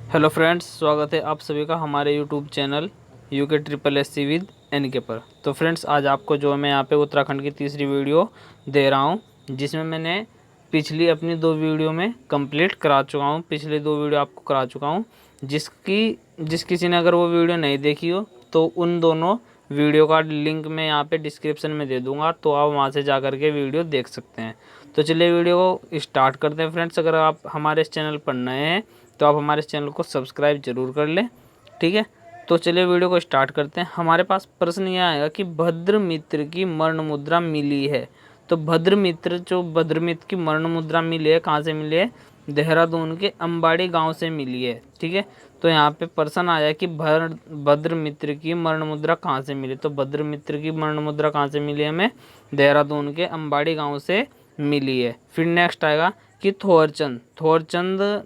Hello friends, स्वागत है आप सभी का हमारे YouTube channel UK triple S C with N K पर। तो फ्रेंड्स, आज आपको जो मैं यहाँ पे उत्तराखंड की तीसरी वीडियो दे रहा हूँ, जिसमें मैंने पिछली अपनी दो वीडियो में कंप्लीट करा चुका हूँ। पिछली दो वीडियो आपको करा चुका हूँ। जिस किसी ने अगर वो वीडियो नहीं देखी हो तो उन दोनों वीडियो का लिंक मैं यहाँ पे डिस्क्रिप्शन में दे दूँगा, तो आप वहाँ से जा कर के वीडियो देख सकते हैं। तो चलिए वीडियो को स्टार्ट करते हैं। फ्रेंड्स, अगर आप हमारे इस चैनल पर नए हैं तो आप हमारे चैनल को सब्सक्राइब जरूर कर लें, ठीक है। तो चलिए वीडियो को स्टार्ट करते हैं। हमारे पास प्रश्न यह आएगा कि भद्र मित्र की मरण मुद्रा मिली है। तो भद्र मित्र की मरण मुद्रा मिली है, कहाँ से मिली है? देहरादून के अंबाड़ी गांव से मिली है, ठीक है। तो यहाँ पे प्रश्न आया कि भद्र मित्र की मरण मुद्रा कहाँ से मिली। तो भद्र मित्र की मरण मुद्रा कहाँ से मिली है? हमें देहरादून के अंबाड़ी गाँव से मिली है। फिर नेक्स्ट आएगा कि थोरचंद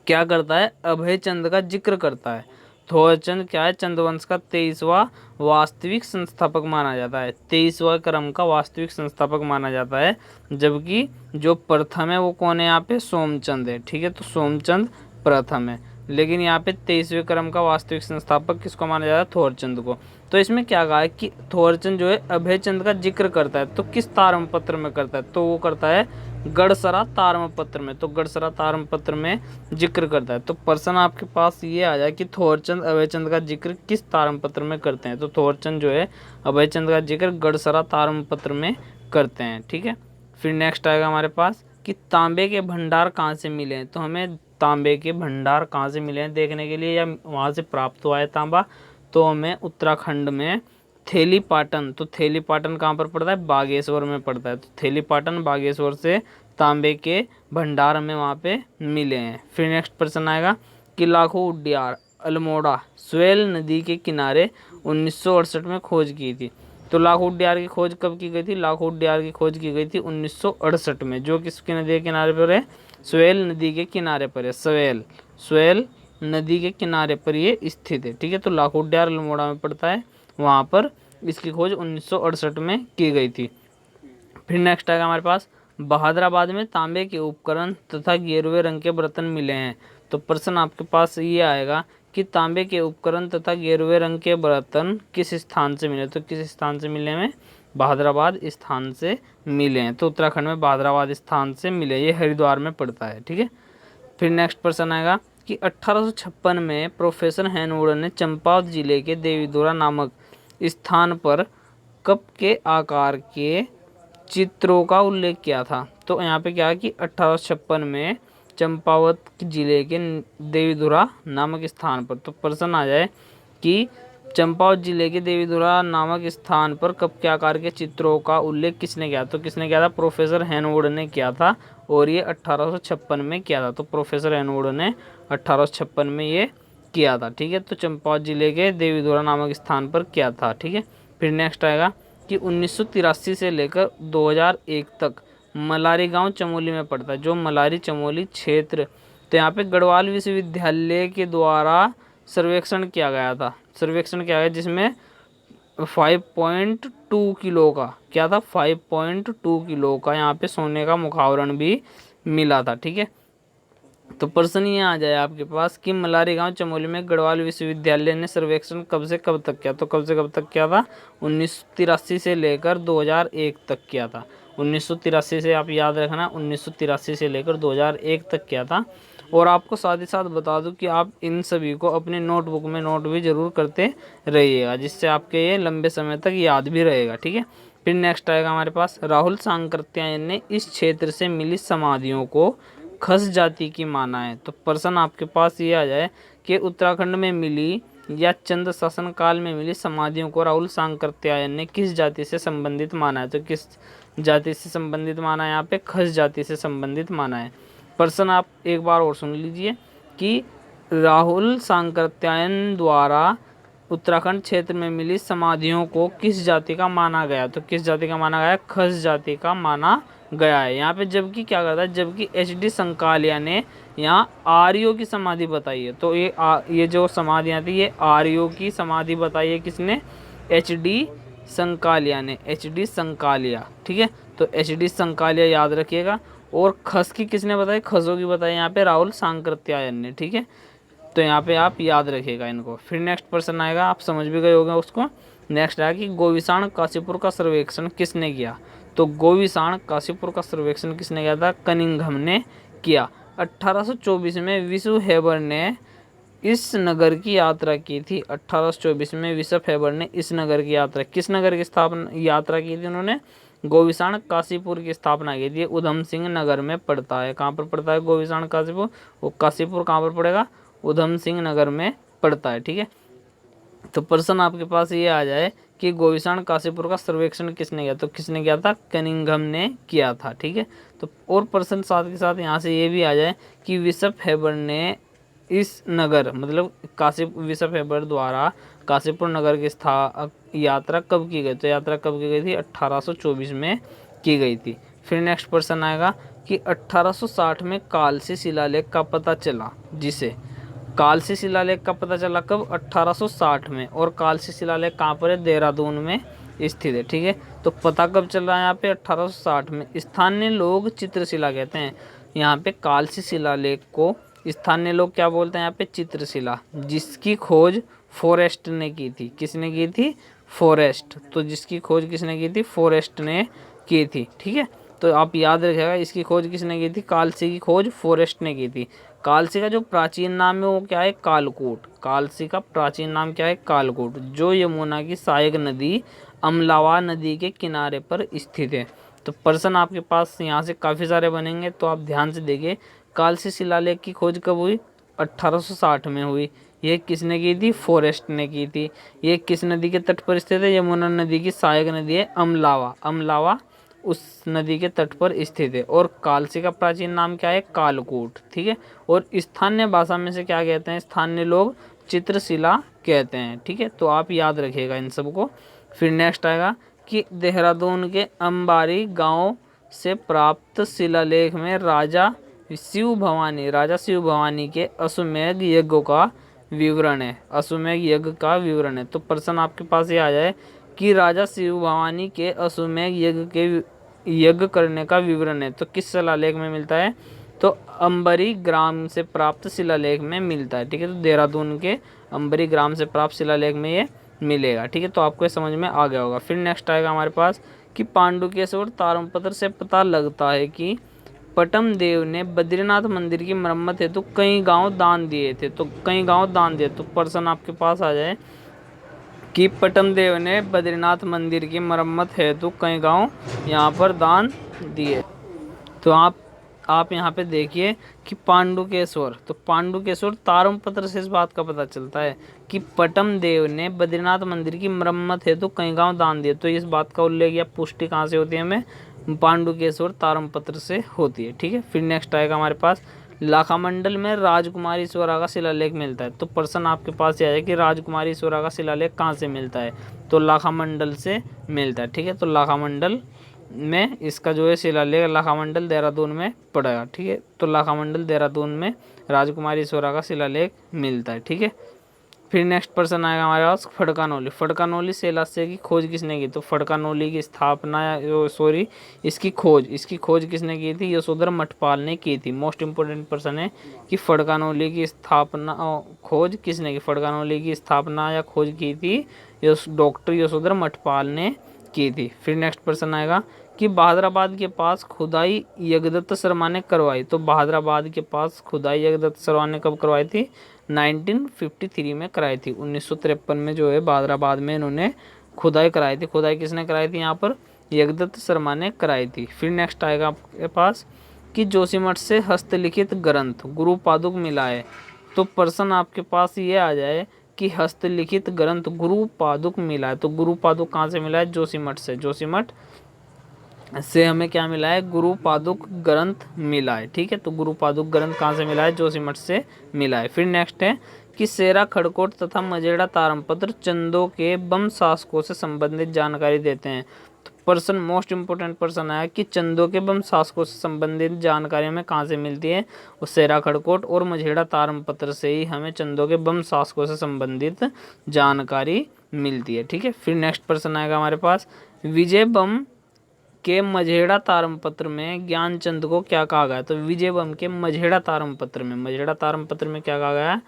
क्या करता है? अभय चंद का जिक्र करता है। थोरचंद क्या है? चंद्रवंश का 23वां वास्तविक संस्थापक माना जाता है। 23वां क्रम का वास्तविक संस्थापक माना जाता है। जबकि जो प्रथम है वो कौन है? यहाँ पे सोमचंद है, ठीक है। तो सोमचंद प्रथम है, लेकिन यहाँ पे 23वें क्रम का वास्तविक संस्थापक किसको माना जाता है? थोरचंद को। तो इसमें क्या कहा है कि थोरचंद जो है अभय चंद का जिक्र करता है। तो किस ताम्रपत्र में करता है? तो वो करता है गढ़सरा ताम्रपत्र में। तो गढ़सरा ताम्रपत्र में जिक्र करता है। तो प्रश्न आपके पास ये आ जाए कि थोरचंद अभयचंद का जिक्र किस ताम्रपत्र में करते हैं? तो थोरचंद जो है अभयचंद का जिक्र गढ़सरा ताम्रपत्र में करते हैं, ठीक है। फिर नेक्स्ट आएगा हमारे पास कि तांबे के भंडार कहाँ से मिले हैं। तो हमें तांबे के भंडार कहाँ से मिले हैं देखने के लिए, या वहाँ से प्राप्त हुआ है तांबा, तो हमें उत्तराखंड में थेलीपाटन। तो थेलीपाटन कहाँ पर पड़ता है? बागेश्वर में पड़ता है। तो थेलीपाटन बागेश्वर से तांबे के भंडार हमें वहाँ पे मिले हैं। फिर नेक्स्ट प्रश्न आएगा कि लाखों उड्डियार अल्मोड़ा स्वेल नदी के किनारे 1968 में खोज की थी। तो लाखों उड्डियार की खोज कब की गई थी? लाखों उड्डियार की खोज की गई थी 1968 में, जो किसकी नदी के किनारे पर है? स्वेल नदी के किनारे पर है। स्वेल नदी के किनारे पर ये स्थित है, ठीक है। तो लाखों उड्डियार अल्मोड़ा में पड़ता है, वहाँ पर इसकी खोज 1968 में की गई थी। फिर नेक्स्ट आएगा हमारे पास बहादुराबाद में तांबे के उपकरण तथा गेरुए रंग के बर्तन मिले हैं। तो प्रश्न आपके पास ये आएगा कि तांबे के उपकरण तथा गेरुए रंग के बर्तन किस स्थान से मिले। तो किस स्थान से मिले? में बहादुराबाद स्थान से मिले हैं। तो उत्तराखंड में बहादुराबाद स्थान से मिले, ये हरिद्वार में पड़ता है, ठीक है। फिर नेक्स्ट प्रश्न आएगा कि 1856 में प्रोफेसर हैनवुड ने चंपावत जिले के देवीधुरा नामक स्थान पर कप के आकार के चित्रों का उल्लेख किया था। तो यहाँ पे क्या है कि 1856 में चंपावत जिले के देवीधुरा नामक स्थान पर, तो प्रश्न आ जाए कि चंपावत जिले के देवीधुरा नामक स्थान पर कप के आकार के चित्रों का उल्लेख किसने किया? तो किसने किया था? प्रोफेसर हैनवुड ने किया था, और ये 1856 में किया था। तो प्रोफेसर हैनवुड ने 1856 में ये किया था, ठीक है। तो चंपावत जिले के देवीधुरा नामक स्थान पर किया था, ठीक है। फिर नेक्स्ट आएगा कि 1983 से लेकर 2001 तक मलारी गांव चमोली में पड़ता है। जो मलारी चमोली क्षेत्र, तो यहाँ पे गढ़वाल विश्वविद्यालय के द्वारा सर्वेक्षण किया गया था। सर्वेक्षण किया गया जिसमें 5.2 किलो का क्या था? 5.2 किलो का यहाँ पे सोने का मुखावरण भी मिला था, ठीक है। तो प्रश्न ये आ जाए आपके पास कि मलारी गांव चमोली में गढ़वाल विश्वविद्यालय ने सर्वेक्षण कब से कब तक किया? तो कब से कब तक किया था? 1983 से लेकर 2001 तक किया था। 1983 से आप याद रखना, 1983 से लेकर 2001 तक किया था। और आपको साथ ही साथ बता दूं कि आप इन सभी को अपने नोटबुक में नोट भी जरूर करते रहिएगा, जिससे आपके ये लंबे समय तक याद भी रहेगा, ठीक है। फिर नेक्स्ट आएगा हमारे पास राहुल सांकृत्यायन ने इस क्षेत्र से मिली समाधियों को खस जाति की माना है। तो प्रश्न आपके पास ये आ जाए कि उत्तराखंड में मिली या चंद शासन काल में मिली समाधियों को राहुल सांकृत्यायन ने किस जाति से संबंधित माना है? तो किस जाति से संबंधित माना है? यहाँ पे खस जाति से संबंधित माना है। प्रश्न आप एक बार और सुन लीजिए कि राहुल सांकृत्यायन द्वारा उत्तराखंड क्षेत्र में मिली समाधियों को किस जाति का माना गया? तो किस जाति का माना गया? खस जाति का माना गया है। यहाँ पे जबकि क्या करता है? जबकि एच.डी. संकालिया ने यहाँ आर्यों की समाधि बताई है। तो ये जो समाधियाँ थी ये आर्यों की समाधि बताई है किसने? एच.डी. संकालिया ने। एच.डी. संकालिया, ठीक है। तो एच.डी. संकालिया याद रखिएगा। और खस की किसने बताई? खसों की बताई यहाँ पे राहुल सांकृत्यायन ने, ठीक है। तो यहाँ पे आप याद रखिएगा इनको। फिर नेक्स्ट प्रश्न आएगा, आप समझ भी गए होंगे उसको। नेक्स्ट आएगा कि गोविषाण काशीपुर का सर्वेक्षण किसने किया। तो गोविषाण काशीपुर का सर्वेक्षण किसने किया था, कनिंघम ने किया। 1824 में विशु हेबर ने इस नगर की यात्रा की थी। 1824 में विशप हेबर ने इस नगर की यात्रा, किस नगर की स्थापना यात्रा की थी उन्होंने, गोविषाण काशीपुर की स्थापना की थी। उधम सिंह नगर में पड़ता है। कहाँ पर पड़ता है गोविषाण काशीपुर, वो काशीपुर कहाँ पर पड़ेगा, उधम सिंह नगर में पड़ता है। ठीक है, तो प्रश्न आपके पास ये आ जाए कि गोविषाण काशीपुर का सर्वेक्षण किसने किया, तो किसने किया था, कनिंघम ने किया था। ठीक है, तो और प्रश्न साथ के साथ यहाँ से ये भी आ जाए कि विशप हेबर ने इस नगर मतलब विशप हेबर द्वारा काशीपुर नगर की यात्रा कब की गई, तो यात्रा कब की गई थी, 1824 में की गई थी। फिर नेक्स्ट प्रश्न आएगा कि 1860 में कालसी शिलालेख का पता चला, जिसे कालसी शिलालेख का पता चला कब, 1860 में। और कालसी शिलालेख कहाँ पर है, देहरादून में स्थित है। ठीक है, तो पता कब चल रहा है यहाँ पे, 1860 में। स्थानीय लोग चित्रशिला कहते हैं यहाँ पे कालसी शिलालेख को, स्थानीय लोग क्या बोलते हैं यहाँ पे, चित्रशिला, जिसकी खोज फॉरेस्ट ने की थी। किसने की थी, फॉरेस्ट। तो जिसकी खोज किसने की थी, फॉरेस्ट ने की थी। ठीक है, तो आप याद रखिएगा इसकी खोज किसने की थी, कालसी की खोज फॉरेस्ट ने की थी। कालसी का जो प्राचीन नाम है वो क्या है, कालकूट। कालसी का प्राचीन नाम क्या है, कालकूट, जो यमुना की सहायक नदी अमलावा नदी के किनारे पर स्थित है। तो प्रश्न आपके पास यहाँ से काफ़ी सारे बनेंगे, तो आप ध्यान से देखिए। कालसी शिलालेख की खोज कब हुई, 1860 में हुई। ये किसने की थी, फॉरेस्ट ने की थी। ये किस नदी के तट पर स्थित है, यमुना नदी की सहायक नदी है अमलावा। अमलावा उस नदी के तट पर स्थित है। और कालसी का प्राचीन नाम क्या है, कालकूट। ठीक है, और स्थानीय भाषा में से क्या कहते हैं, स्थानीय लोग चित्रशिला कहते हैं। ठीक है, तो आप याद रखिएगा इन सबको। फिर नेक्स्ट आएगा कि देहरादून के अंबारी गांव से प्राप्त शिलालेख में राजा शिव भवानी के अश्वमेध यज्ञ का विवरण है। अश्वमेध यज्ञ का विवरण है। तो प्रश्न आपके पास ये आ जाए कि राजा शिव भवानी के अश्वमेध यज्ञ करने का विवरण है, तो किस शिलालेख में मिलता है, तो अंबरी ग्राम से प्राप्त शिलालेख में मिलता है। ठीक है, तो देहरादून के अंबरी ग्राम से प्राप्त शिलालेख में ये मिलेगा। ठीक है, तो आपको ये समझ में आ गया होगा। फिर नेक्स्ट आएगा हमारे पास कि पांडुकेश्वर ताम्रपत्र से पता लगता है कि पटम देव ने बद्रीनाथ मंदिर की मरम्मत हेतु कई गांव दान दिए थे। तो कई गांव दान दिए, तो प्रश्न आपके पास आ जाए कि पटम देव ने बद्रीनाथ मंदिर की मरम्मत हेतु कई गांव यहाँ पर दान दिए। तो आप यहाँ पे देखिए कि पांडुकेश्वर, तो पांडुकेश्वर ताम्रपत्र से इस बात का पता चलता है कि पटम देव ने बद्रीनाथ मंदिर की मरम्मत हेतु कई गांव दान दिए। तो इस बात का उल्लेख या पुष्टि कहाँ से होती है, हमें पांडुकेश्वर ताम्रपत्र से होती है। ठीक है, फिर नेक्स्ट आएगा हमारे पास लाखामंडल में राजकुमारी ईश्वरा का शिलालेख मिलता है। तो प्रश्न आपके पास यह है कि राजकुमारी ईश्वरा का शिलालेख कहाँ से मिलता है, तो लाखामंडल से मिलता है। ठीक है, तो लाखामंडल में इसका जो है शिलालेख, लाखामंडल देहरादून में पड़ेगा। ठीक है, तो लाखामंडल देहरादून में राजकुमारी ईश्वरा का शिलालेख मिलता है। ठीक है, फिर नेक्स्ट प्रश्न आएगा हमारे पास फड़कानोली। फड़कानोली शैलाश्य की खोज किसने की, तो फड़कानोली की स्थापना इसकी खोज किसने की थी, यशोधर मठपाल ने की थी। मोस्ट इंपोर्टेंट प्रश्न है कि फड़कानोली की स्थापना खोज किसने की, फड़कानोली की स्थापना या खोज की थी डॉक्टर यशोधर मठपाल ने की थी। फिर नेक्स्ट प्रश्न आएगा कि बहादुराबाद के पास खुदाई यज्ञदत्त शर्मा ने करवाई। तो बहादुराबाद के पास खुदाई यज्ञदत्त शर्मा ने कब करवाई थी, 1953 में कराई थी। 1953 में जो है बहादुराबाद में इन्होंने खुदाई कराई थी। खुदाई किसने कराई थी, यहाँ पर यज्ञदत्त शर्मा ने कराई थी। फिर नेक्स्ट आएगा आपके पास कि जोशीमठ से हस्तलिखित ग्रंथ गुरु पादुक मिला है। तो प्रश्न आपके पास ये आ जाए कि हस्तलिखित ग्रंथ गुरु पादुक मिला है। तो गुरु पादुक कहाँ से मिला है, जोशीमठ से। जोशीमठ से हमें क्या मिला है, गुरु पादुक ग्रंथ मिला है। ठीक है, तो गुरु पादुक ग्रंथ कहाँ से मिला है, जोशीमठ से मिला है। फिर नेक्स्ट है कि सेरा खड़कोट तथा मजेड़ा ताम्रपत्र चंदों के बम शासकों से संबंधित जानकारी देते हैं। तो प्रश्न मोस्ट इंपोर्टेंट प्रश्न आया कि चंदों के बम शासकों से संबंधित जानकारी हमें कहाँ से मिलती है, वो सेरा खड़कोट और मजेड़ा ताम्रपत्र से ही हमें चंदों के बम शासकों से संबंधित जानकारी मिलती है। ठीक है, फिर नेक्स्ट प्रश्न आएगा हमारे पास विजय बम के मझेड़ा तारमपत्र में ज्ञानचंद को क्या कहा गया? तो विजयबम के मझेड़ा तारमपत्र में क्या कहा गया है?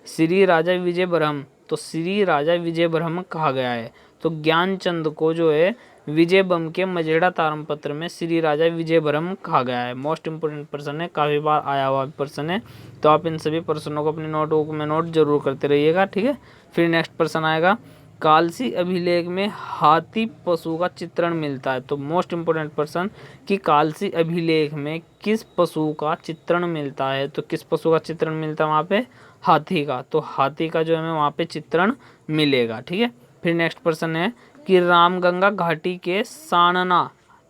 श्री राजा विजय ब्रह्म। तो श्री राजा विजय ब्रह्म कहा गया है। तो ज्ञानचंद को जो है विजयबम के मझेड़ा तारमपत्र में श्री राजा विजय ब्रह्म कहा गया है। मोस्ट इंपोर्टेंट पर्सन है, काफी बार आया हुआ पर्सन है। तो आप इन सभी पर्सनों को अपनी नोटबुक में नोट जरूर करते रहिएगा, ठीक है। फिर नेक्स्ट पर्सन आएगा, कालसी अभिलेख में हाथी पशु का चित्रण मिलता है। तो मोस्ट इंपोर्टेंट पर्सन कि कालसी अभिलेख में किस पशु का चित्रण मिलता है? तो किस पशु का चित्रण मिलता है वहाँ पे? हाथी का। तो हाथी का जो है वहाँ पे चित्रण मिलेगा, ठीक है। फिर नेक्स्ट पर्सन है कि रामगंगा घाटी के सानना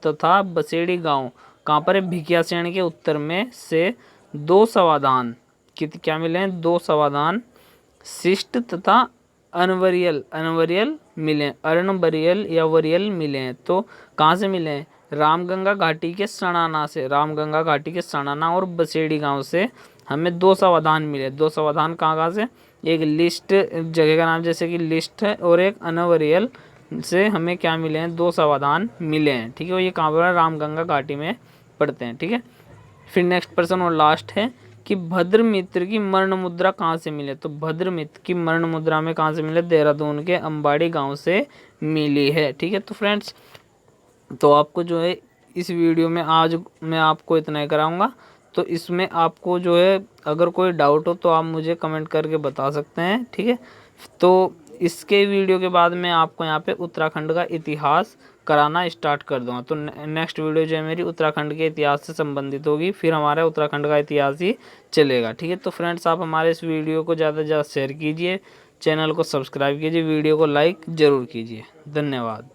तथा बसेड़ी गांव कहाँ पर है? भिकियासैंण के उत्तर में से दो समाधान क्या मिले हैं? दो समाधान शिष्ट तथा अनवरियल मिले, अर्णवरियल या वरियल मिले हैं। तो कहाँ से मिले हैं? रामगंगा घाटी के सणाना से, रामगंगा घाटी के सणाना और बसेड़ी गांव से हमें दो समाधान मिले। दो समाधान कहाँ से? एक लिस्ट जगह का नाम जैसे कि लिस्ट है, और एक अनवरियल से हमें क्या मिले हैं? दो समाधान मिले हैं, ठीक है। ये कहाँ पर? रामगंगा घाटी में पढ़ते हैं, ठीक है। फिर नेक्स्ट पर्सन और लास्ट है कि भद्रमित्र की मरण मुद्रा कहाँ से मिले? तो भद्रमित्र की मरण मुद्रा में कहाँ से मिले? देहरादून के अंबाड़ी गांव से मिली है, ठीक है। तो फ्रेंड्स, तो आपको जो है इस वीडियो में आज मैं आपको इतना ही कराऊंगा। तो इसमें आपको जो है अगर कोई डाउट हो तो आप मुझे कमेंट करके बता सकते हैं, ठीक है। तो इसके वीडियो के बाद मैं आपको यहाँ पे उत्तराखंड का इतिहास कराना स्टार्ट कर दूंगा। तो नेक्स्ट वीडियो जो है मेरी उत्तराखंड के इतिहास से संबंधित होगी, फिर हमारा उत्तराखंड का इतिहास ही चलेगा, ठीक है। तो फ्रेंड्स, आप हमारे इस वीडियो को ज़्यादा से ज़्यादा शेयर कीजिए, चैनल को सब्सक्राइब कीजिए, वीडियो को लाइक ज़रूर कीजिए। धन्यवाद।